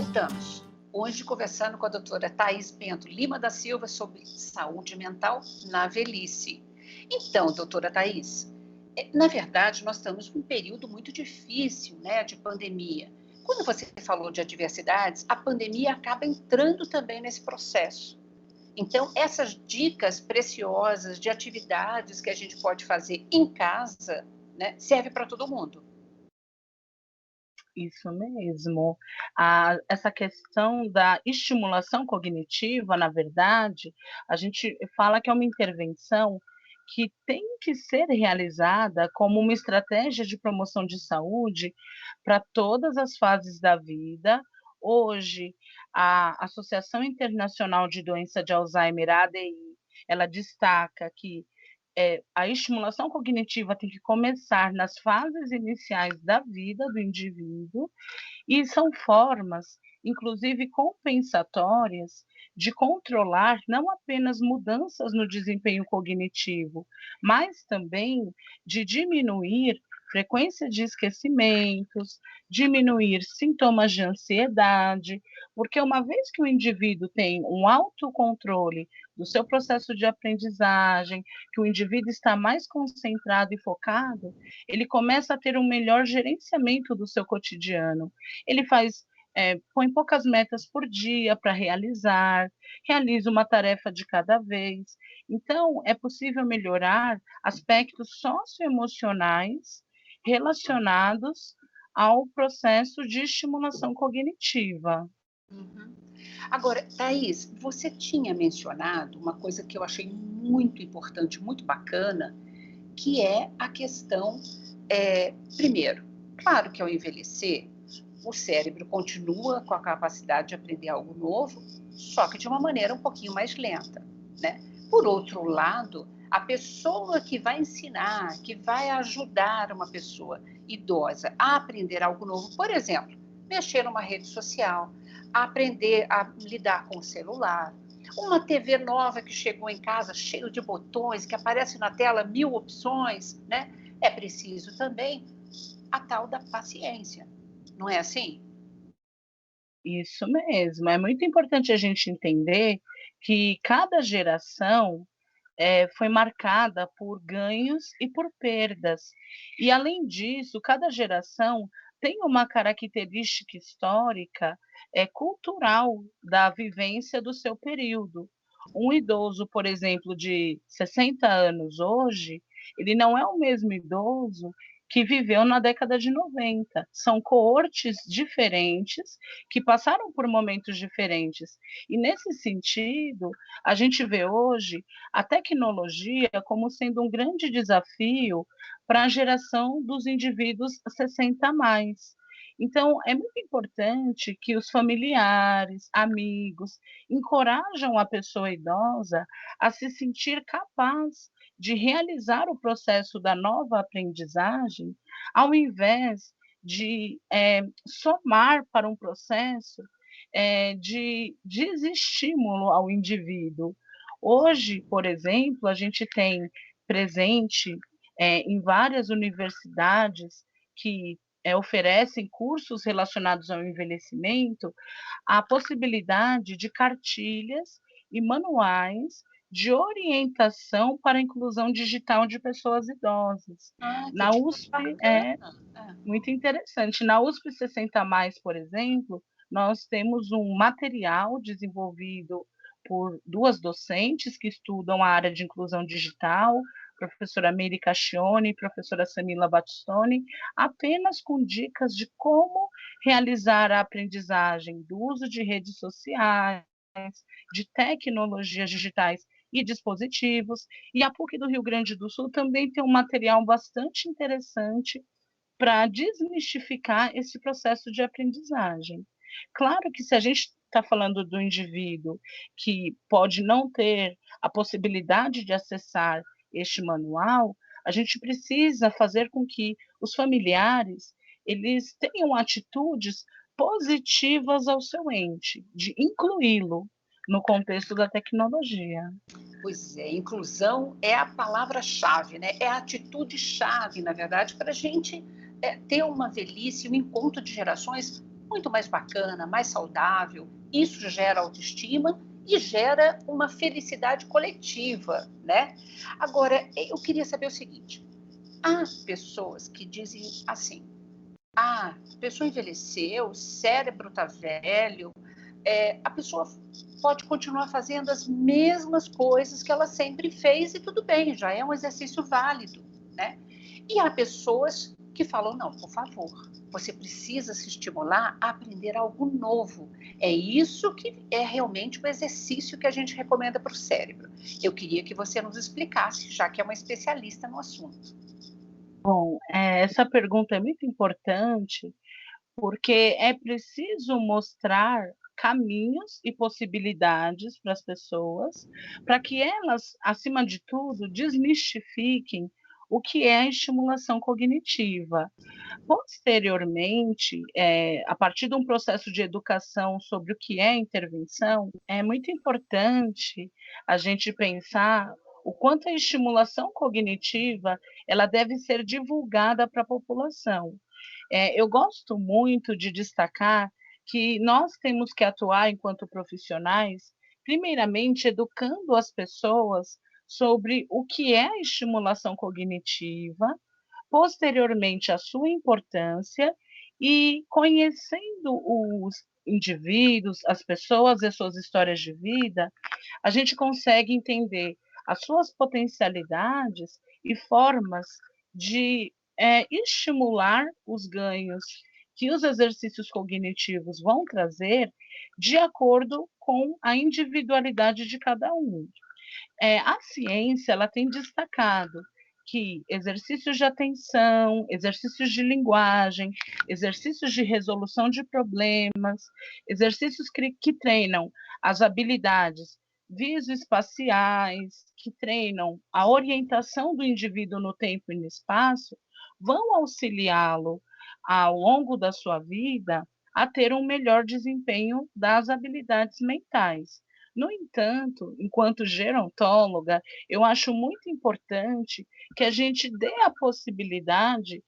Voltamos. Hoje conversando com a doutora Thaís Bento Lima da Silva sobre saúde mental na velhice. Então, doutora Thaís, na verdade nós estamos num período muito difícil, né, de pandemia. Quando você falou de adversidades, a pandemia acaba entrando também nesse processo. Então, essas dicas preciosas de atividades que a gente pode fazer em casa, né, serve para todo mundo. Isso mesmo. Essa questão da estimulação cognitiva, na verdade, a gente fala que é uma intervenção que tem que ser realizada como uma estratégia de promoção de saúde para todas as fases da vida. Hoje, a Associação Internacional de Doença de Alzheimer, a ADI, ela destaca que a estimulação cognitiva tem que começar nas fases iniciais da vida do indivíduo e são formas, inclusive compensatórias, de controlar não apenas mudanças no desempenho cognitivo, mas também de diminuir frequência de esquecimentos, diminuir sintomas de ansiedade, porque uma vez que o indivíduo tem um autocontrole do seu processo de aprendizagem, que o indivíduo está mais concentrado e focado, ele começa a ter um melhor gerenciamento do seu cotidiano. Ele põe poucas metas por dia para realizar, realiza uma tarefa de cada vez. Então, é possível melhorar aspectos socioemocionais relacionados ao processo de estimulação cognitiva. Uhum. Agora, Thaís, você tinha mencionado uma coisa que eu achei muito importante, muito bacana, que é a questão, primeiro, claro que ao envelhecer, o cérebro continua com a capacidade de aprender algo novo, só que de uma maneira um pouquinho mais lenta, né? Por outro lado, a pessoa que vai ensinar, que vai ajudar uma pessoa idosa a aprender algo novo, por exemplo, mexer numa rede social, a aprender a lidar com o celular, uma TV nova que chegou em casa, cheio de botões, que aparece na tela 1000 opções, né? É preciso também a tal da paciência, não é assim? Isso mesmo, é muito importante a gente entender que cada geração foi marcada por ganhos e por perdas. E, além disso, cada geração tem uma característica histórica, cultural da vivência do seu período. Um idoso, por exemplo, de 60 anos hoje, ele não é o mesmo idoso que viveu na década de 90. São coortes diferentes que passaram por momentos diferentes. E, nesse sentido, a gente vê hoje a tecnologia como sendo um grande desafio para a geração dos indivíduos 60 a mais. Então, é muito importante que os familiares, amigos, encorajam a pessoa idosa a se sentir capaz de realizar o processo da nova aprendizagem, ao invés de somar para um processo de desestímulo ao indivíduo. Hoje, por exemplo, a gente tem presente em várias universidades que oferecem cursos relacionados ao envelhecimento, a possibilidade de cartilhas e manuais de orientação para a inclusão digital de pessoas idosas. Ah, que Na dica USP é bacana. muito interessante. Na USP 60 mais, por exemplo, nós temos um material desenvolvido por duas docentes que estudam a área de inclusão digital, professora Meire Cacchione e professora Samila Battistoni, apenas com dicas de como realizar a aprendizagem do uso de redes sociais, de tecnologias digitais e dispositivos. E a PUC do Rio Grande do Sul também tem um material bastante interessante para desmistificar esse processo de aprendizagem. Claro que se a gente está falando do indivíduo que pode não ter a possibilidade de acessar este manual, a gente precisa fazer com que os familiares eles tenham atitudes positivas ao seu ente, de incluí-lo no contexto da tecnologia. Pois é, inclusão é a palavra-chave, né? É a atitude-chave, na verdade, para a gente ter uma velhice, um encontro de gerações muito mais bacana, mais saudável. Isso gera autoestima e gera uma felicidade coletiva, né? Agora, eu queria saber o seguinte: há pessoas que dizem assim: ah, a pessoa envelheceu, o cérebro está velho, a pessoa pode continuar fazendo as mesmas coisas que ela sempre fez e tudo bem, já é um exercício válido, né? E há pessoas que falam, não, por favor, você precisa se estimular a aprender algo novo. É isso que é realmente o exercício que a gente recomenda para o cérebro. Eu queria que você nos explicasse, já que é uma especialista no assunto. Bom, essa pergunta é muito importante, porque é preciso mostrar caminhos e possibilidades para as pessoas, para que elas, acima de tudo, desmistifiquem o que é a estimulação cognitiva. Posteriormente, a partir de um processo de educação sobre o que é intervenção, é muito importante a gente pensar o quanto a estimulação cognitiva ela deve ser divulgada para a população. Eu gosto muito de destacar que nós temos que atuar enquanto profissionais, primeiramente educando as pessoas sobre o que é a estimulação cognitiva, posteriormente a sua importância e conhecendo os indivíduos, as pessoas e as suas histórias de vida, a gente consegue entender as suas potencialidades e formas de estimular os ganhos que os exercícios cognitivos vão trazer de acordo com a individualidade de cada um. A ciência ela tem destacado que exercícios de atenção, exercícios de linguagem, exercícios de resolução de problemas, exercícios que treinam as habilidades visoespaciais, que treinam a orientação do indivíduo no tempo e no espaço, vão auxiliá-lo ao longo da sua vida a ter um melhor desempenho das habilidades mentais. No entanto, enquanto gerontóloga, eu acho muito importante que a gente dê a possibilidade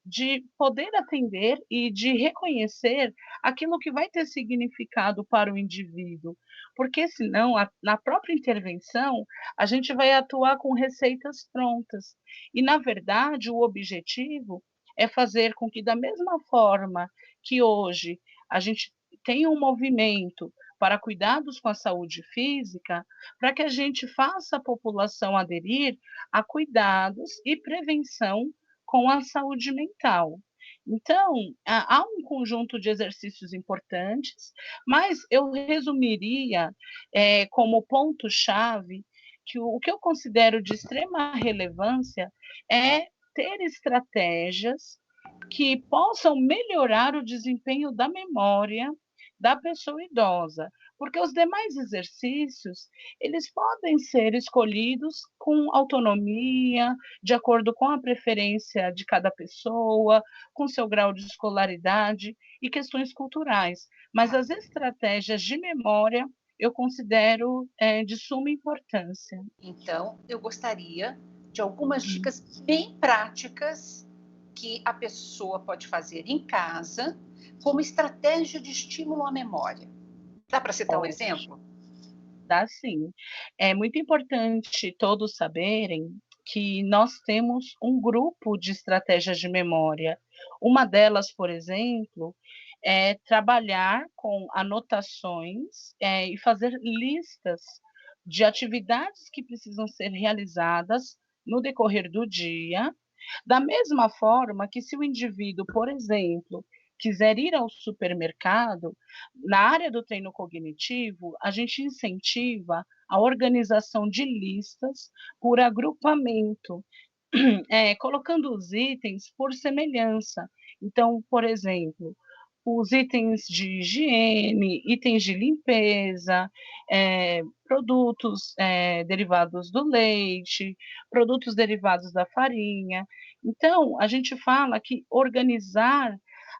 de poder atender e de reconhecer aquilo que vai ter significado para o indivíduo, porque senão, na própria intervenção, a gente vai atuar com receitas prontas. E, na verdade, o objetivo é fazer com que, da mesma forma que hoje a gente tem um movimento para cuidados com a saúde física, para que a gente faça a população aderir a cuidados e prevenção com a saúde mental. Então, há um conjunto de exercícios importantes, mas eu resumiria como ponto-chave que o que eu considero de extrema relevância é ter estratégias que possam melhorar o desempenho da memória da pessoa idosa, porque os demais exercícios, eles podem ser escolhidos com autonomia, de acordo com a preferência de cada pessoa, com seu grau de escolaridade e questões culturais, mas as estratégias de memória eu considero de suma importância. Então, eu gostaria de algumas dicas bem práticas que a pessoa pode fazer em casa como estratégia de estímulo à memória. Dá para citar um exemplo? Dá sim. É muito importante todos saberem que nós temos um grupo de estratégias de memória. Uma delas, por exemplo, é trabalhar com anotações, e fazer listas de atividades que precisam ser realizadas no decorrer do dia, da mesma forma que se o indivíduo, por exemplo, quiser ir ao supermercado, na área do treino cognitivo, a gente incentiva a organização de listas por agrupamento, colocando os itens por semelhança. Então, por exemplo, os itens de higiene, itens de limpeza, produtos derivados do leite, produtos derivados da farinha. Então, a gente fala que organizar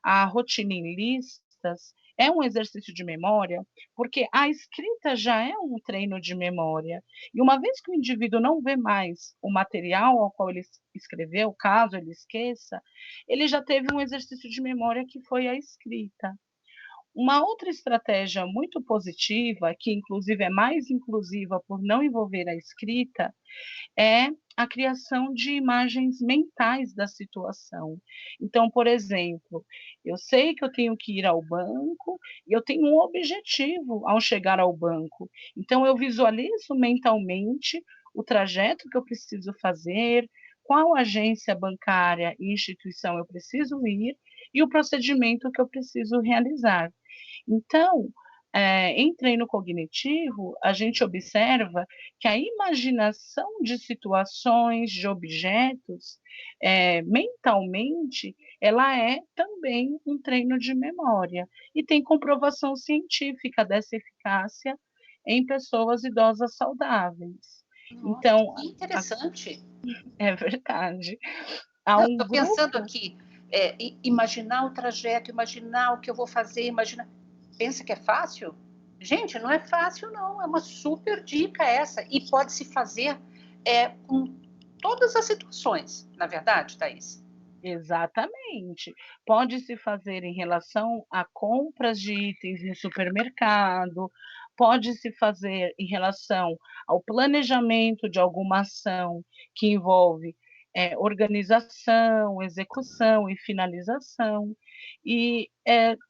a rotina em listas é um exercício de memória, porque a escrita já é um treino de memória. E uma vez que o indivíduo não vê mais o material ao qual ele escreveu, caso ele esqueça, ele já teve um exercício de memória que foi a escrita. Uma outra estratégia muito positiva, que inclusive é mais inclusiva por não envolver a escrita, é a criação de imagens mentais da situação. Então, por exemplo, eu sei que eu tenho que ir ao banco e eu tenho um objetivo ao chegar ao banco. Então, eu visualizo mentalmente o trajeto que eu preciso fazer, qual agência bancária e instituição eu preciso ir e o procedimento que eu preciso realizar. Então, em treino cognitivo, a gente observa que a imaginação de situações, de objetos, mentalmente, ela é também um treino de memória e tem comprovação científica dessa eficácia em pessoas idosas saudáveis. Nossa, Então, que interessante. é verdade. Há Não, um estou pensando grupo. aqui, imaginar o trajeto, imaginar o que eu vou fazer, imaginar. Pensa que é fácil? Gente, não é fácil, não. É uma super dica essa. E pode se fazer com todas as situações, na verdade, Thaís? Exatamente. Pode-se fazer em relação a compras de itens no supermercado, pode-se fazer em relação ao planejamento de alguma ação que envolve, organização, execução e finalização. E,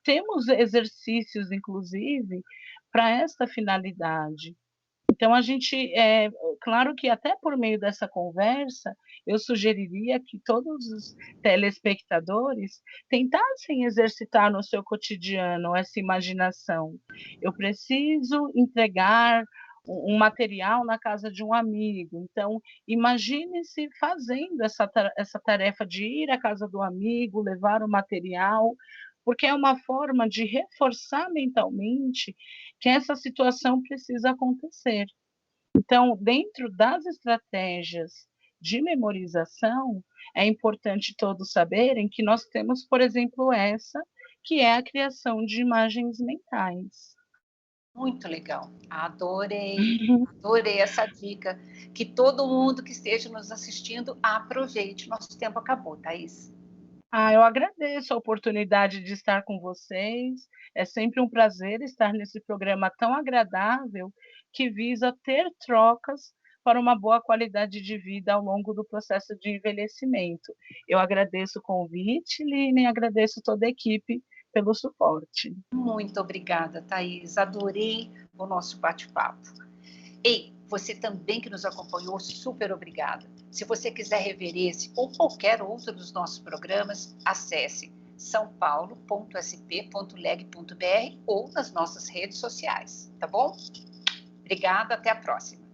temos exercícios, inclusive, para esta finalidade. Então a gente, claro que até por meio dessa conversa, eu sugeriria que todos os telespectadores tentassem exercitar no seu cotidiano essa imaginação. Eu preciso entregar um material na casa de um amigo, então imagine-se fazendo essa tarefa de ir à casa do amigo, levar o material, porque é uma forma de reforçar mentalmente que essa situação precisa acontecer. Então, dentro das estratégias de memorização, é importante todos saberem que nós temos, por exemplo, essa, que é a criação de imagens mentais. Muito legal. Adorei essa dica. Que todo mundo que esteja nos assistindo aproveite. Nosso tempo acabou, Thaís. Eu agradeço a oportunidade de estar com vocês. É sempre um prazer estar nesse programa tão agradável que visa ter trocas para uma boa qualidade de vida ao longo do processo de envelhecimento. Eu agradeço o convite, Line, e agradeço toda a equipe pelo suporte. Muito obrigada, Thaís. Adorei o nosso bate-papo. Ei, você também que nos acompanhou, super obrigada. Se você quiser rever esse ou qualquer outro dos nossos programas, acesse saopaulo.sp.leg.br ou nas nossas redes sociais, tá bom? Obrigada, até a próxima.